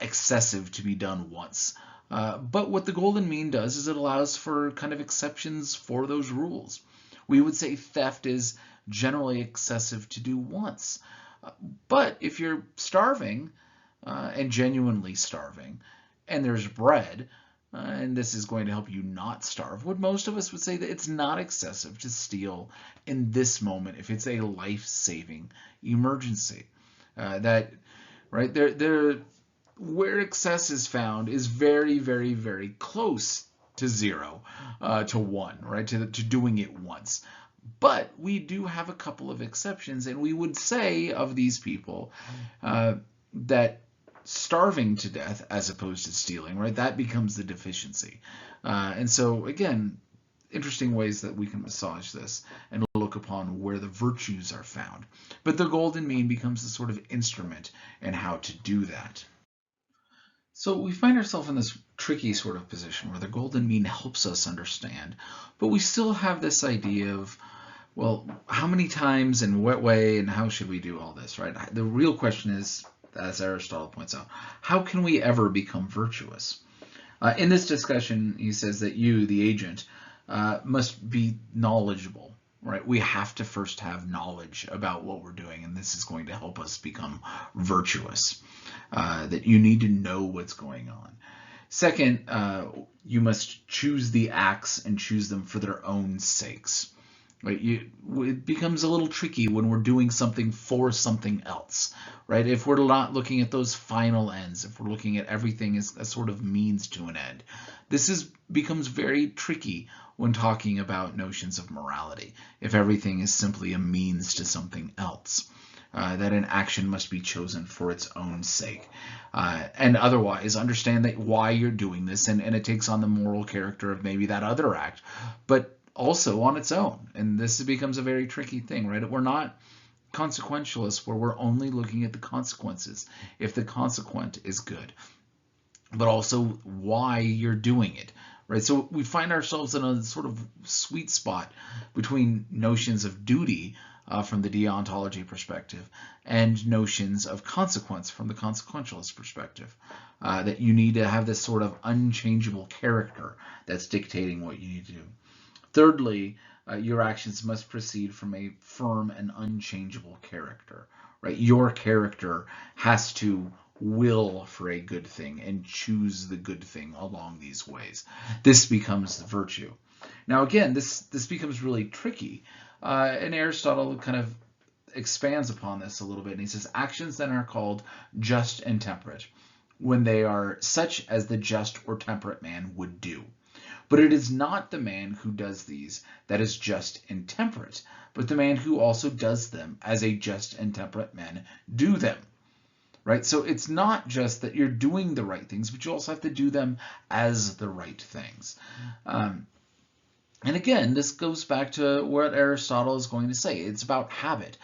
excessive to be done once. But what the golden mean does is it allows for kind of exceptions for those rules. We would say theft is generally excessive to do once. But if you're starving, and genuinely starving, and there's bread, and this is going to help you not starve, what most of us would say that it's not excessive to steal in this moment if it's a life-saving emergency. Right there, where excess is found is very, very, very close to 0, to 1, right? To doing it once. But we do have a couple of exceptions, and we would say of these people that starving to death as opposed to stealing, right? That becomes the deficiency. And so, again, interesting ways that we can massage this and look upon where the virtues are found. But the golden mean becomes the sort of instrument in how to do that. So we find ourselves in this tricky sort of position where the golden mean helps us understand, but we still have this idea of, well, how many times and what way and how should we do all this, right? The real question is, as Aristotle points out, how can we ever become virtuous? In this discussion, he says that you, the agent, must be knowledgeable, right? We have to first have knowledge about what we're doing, and this is going to help us become virtuous. That you need to know what's going on. Second, you must choose the acts and choose them for their own sakes. Right? It becomes a little tricky when we're doing something for something else, right? If we're not looking at those final ends, if we're looking at everything as a sort of means to an end, this becomes very tricky when talking about notions of morality, if everything is simply a means to something else. that an action must be chosen for its own sake. And otherwise, understand that why you're doing this, and it takes on the moral character of maybe that other act, but also on its own. And this becomes a very tricky thing, right? We're not consequentialists where we're only looking at the consequences, if the consequent is good, but also why you're doing it, right? So we find ourselves in a sort of sweet spot between notions of duty from the deontology perspective and notions of consequence from the consequentialist perspective. That you need to have this sort of unchangeable character that's dictating what you need to do. Thirdly, your actions must proceed from a firm and unchangeable character, right? Your character has to will for a good thing and choose the good thing along these ways. This becomes the virtue. Now, again, this becomes really tricky, and Aristotle kind of expands upon this a little bit, and he says actions then are called just and temperate when they are such as the just or temperate man would do. But it is not the man who does these that is just and temperate, but the man who also does them as a just and temperate man do them. Right? So it's not just that you're doing the right things, but you also have to do them as the right things. And again, this goes back to what Aristotle is going to say. It's about habit.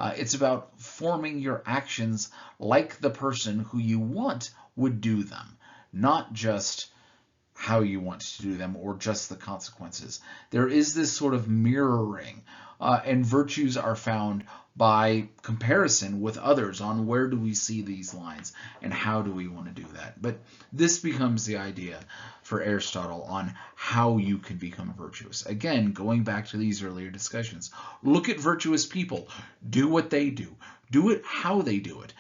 It's about forming your actions like the person who you want would do them, not just how you want to do them or just the consequences. There is this sort of mirroring, and virtues are found by comparison with others on where do we see these lines and how do we want to do that. But this becomes the idea for Aristotle on how you can become virtuous. Again, going back to these earlier discussions, look at virtuous people, do what they do it how they do it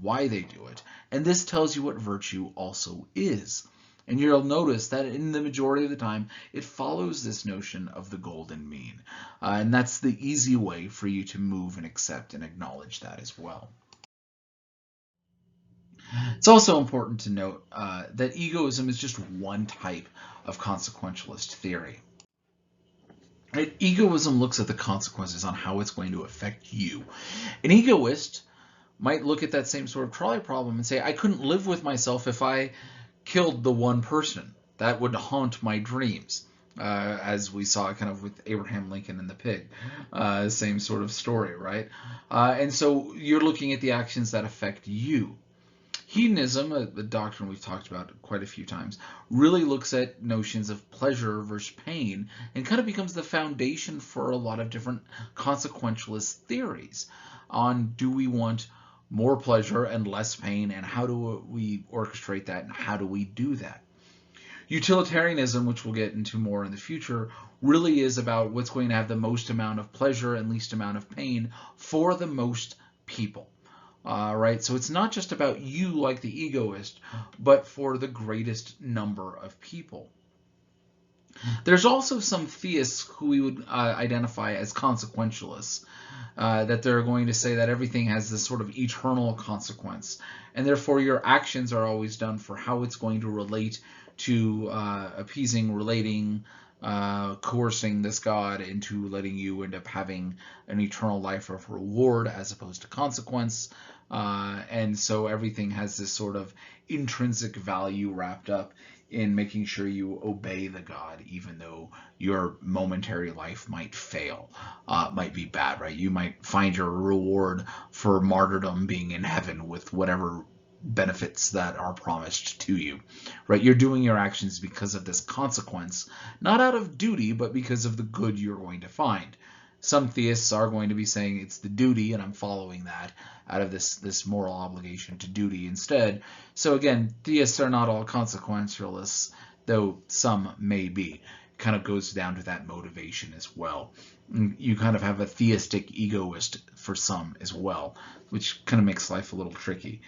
why they do it, and this tells you what virtue also is. And you'll notice that in the majority of the time, it follows this notion of the golden mean. And that's the easy way for you to move and accept and acknowledge that as well. It's also important to note that egoism is just one type of consequentialist theory. Right? Egoism looks at the consequences on how it's going to affect you. An egoist might look at that same sort of trolley problem and say, I couldn't live with myself if I killed the one person. That would haunt my dreams, as we saw kind of with Abraham Lincoln and the pig. Same sort of story, right? And so you're looking at the actions that affect you. Hedonism, a doctrine we've talked about quite a few times, really looks at notions of pleasure versus pain and kind of becomes the foundation for a lot of different consequentialist theories on do we want more pleasure and less pain, and how do we orchestrate that, and how do we do that? Utilitarianism, which we'll get into more in the future, really is about what's going to have the most amount of pleasure and least amount of pain for the most people. Right? So it's not just about you like the egoist, but for the greatest number of people. There's also some theists who we would identify as consequentialists, that they're going to say that everything has this sort of eternal consequence, and therefore your actions are always done for how it's going to relate to appeasing, relating, coercing this God into letting you end up having an eternal life of reward as opposed to consequence. And so everything has this sort of intrinsic value wrapped up in making sure you obey the God, even though your momentary life might fail, might be bad, right? You might find your reward for martyrdom being in heaven with whatever benefits that are promised to you, right? You're doing your actions because of this consequence, not out of duty, but because of the good you're going to find. Some theists are going to be saying it's the duty, and I'm following that out of this moral obligation to duty instead. So again, theists are not all consequentialists, though some may be. Kind of goes down to that motivation as well. You kind of have a theistic egoist for some as well, which kind of makes life a little tricky.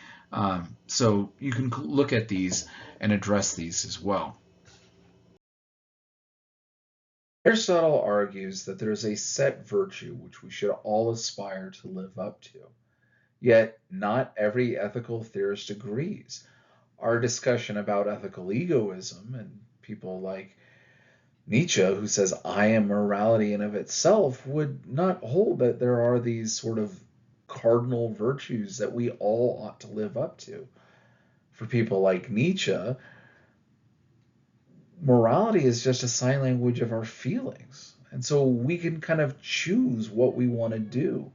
So you can look at these and address these as well. Aristotle argues that there is a set virtue which we should all aspire to live up to. Yet not every ethical theorist agrees. Our discussion about ethical egoism and people like Nietzsche, who says, I am morality in of itself, would not hold that there are these sort of cardinal virtues that we all ought to live up to. For people like Nietzsche, morality is just a sign language of our feelings. And so we can kind of choose what we want to do.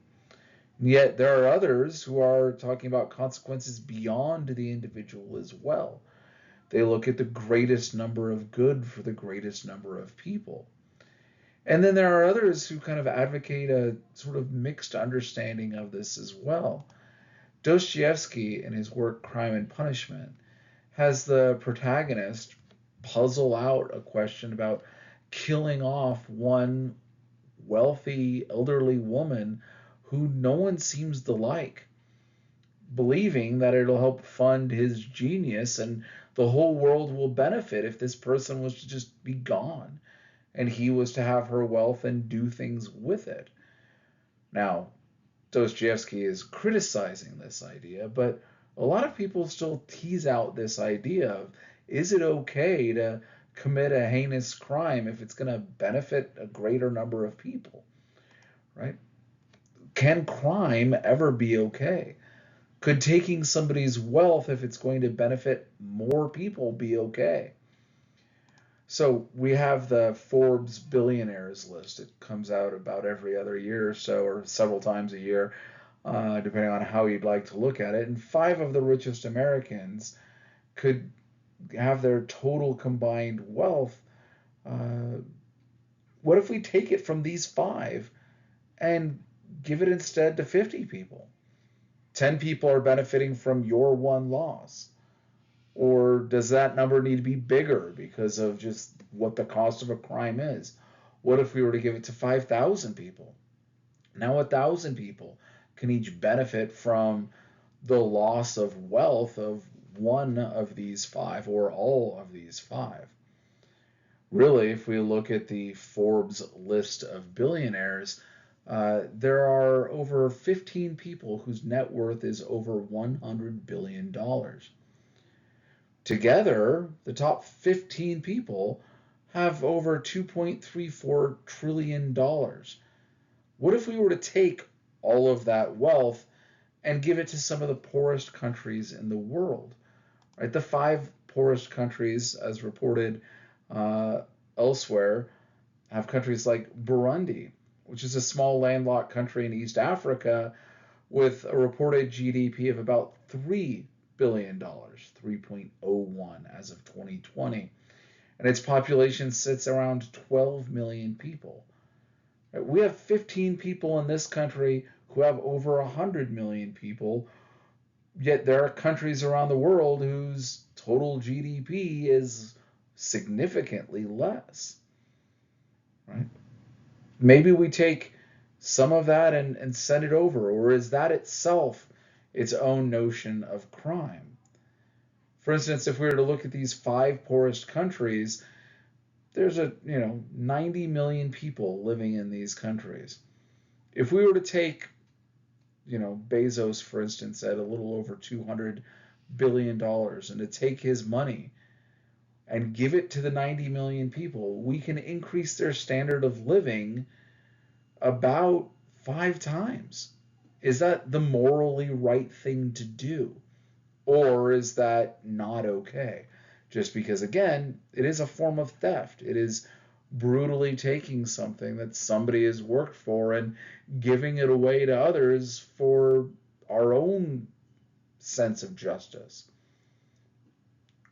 And yet there are others who are talking about consequences beyond the individual as well. They look at the greatest number of good for the greatest number of people. And then there are others who kind of advocate a sort of mixed understanding of this as well. Dostoevsky, in his work Crime and Punishment, has the protagonist puzzle out a question about killing off one wealthy elderly woman who no one seems to like, believing that it'll help fund his genius and the whole world will benefit if this person was to just be gone and he was to have her wealth and do things with it. Now, Dostoevsky is criticizing this idea, but a lot of people still tease out this idea of, is it okay to commit a heinous crime if it's going to benefit a greater number of people, right? Can crime ever be okay? Could taking somebody's wealth, if it's going to benefit more people, be okay? So we have the Forbes billionaires list. It comes out about every other year or so, or several times a year, depending on how you'd like to look at it. And five of the richest Americans could have their total combined wealth. Uh, what if we take it from these five and give it instead to 50 people? 10 people are benefiting from your one loss. Or does that number need to be bigger because of just what the cost of a crime is? What if we were to give it to 5,000 people? Now 1,000 people can each benefit from the loss of wealth of one of these five or all of these five. Really, if we look at the Forbes list of billionaires, there are over 15 people whose net worth is over $100 billion. Together, the top 15 people have over $2.34 trillion. What if we were to take all of that wealth and give it to some of the poorest countries in the world? Right, the five poorest countries, as reported uh, elsewhere, have countries like Burundi, which is a small landlocked country in East Africa with a reported GDP of about $3 billion, 3.01 as of 2020, and its population sits around 12 million people. Right, we have 15 people in this country who have over 100 million people, yet there are countries around the world whose total GDP is significantly less. Right? Maybe we take some of that and send it over, or is that itself its own notion of crime? For instance, if we were to look at these five poorest countries, there's 90 million people living in these countries. If we were to take Bezos, for instance, at a little over $200 billion, and to take his money and give it to the 90 million people, we can increase their standard of living about 5 times. Is that the morally right thing to do? Or is that not okay? Just because, again, it is a form of theft. It is brutally taking something that somebody has worked for and giving it away to others for our own sense of justice.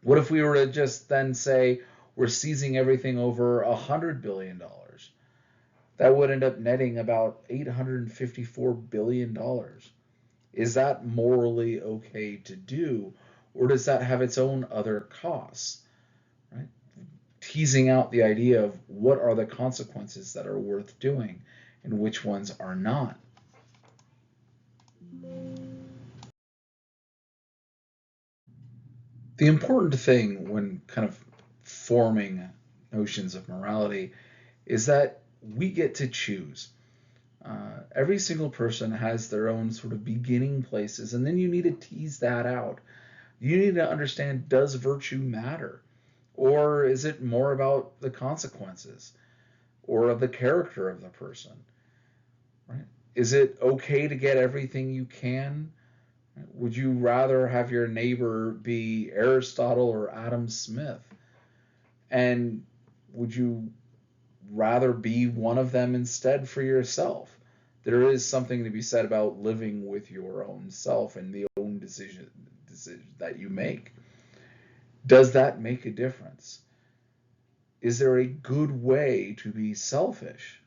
What if we were to just then say we're seizing everything over $100 billion? That would end up netting about $854 billion. Is that morally okay to do, or does that have its own other costs? Right? Teasing out the idea of what are the consequences that are worth doing and which ones are not. The important thing when kind of forming notions of morality is that we get to choose. Every single person has their own sort of beginning places, and then you need to tease that out. You need to understand, does virtue matter? Or is it more about the consequences or of the character of the person? Right? Is it okay to get everything you can? Would you rather have your neighbor be Aristotle or Adam Smith? And would you rather be one of them instead for yourself? There is something to be said about living with your own self and the own decision that you make. Does that make a difference? Is there a good way to be selfish?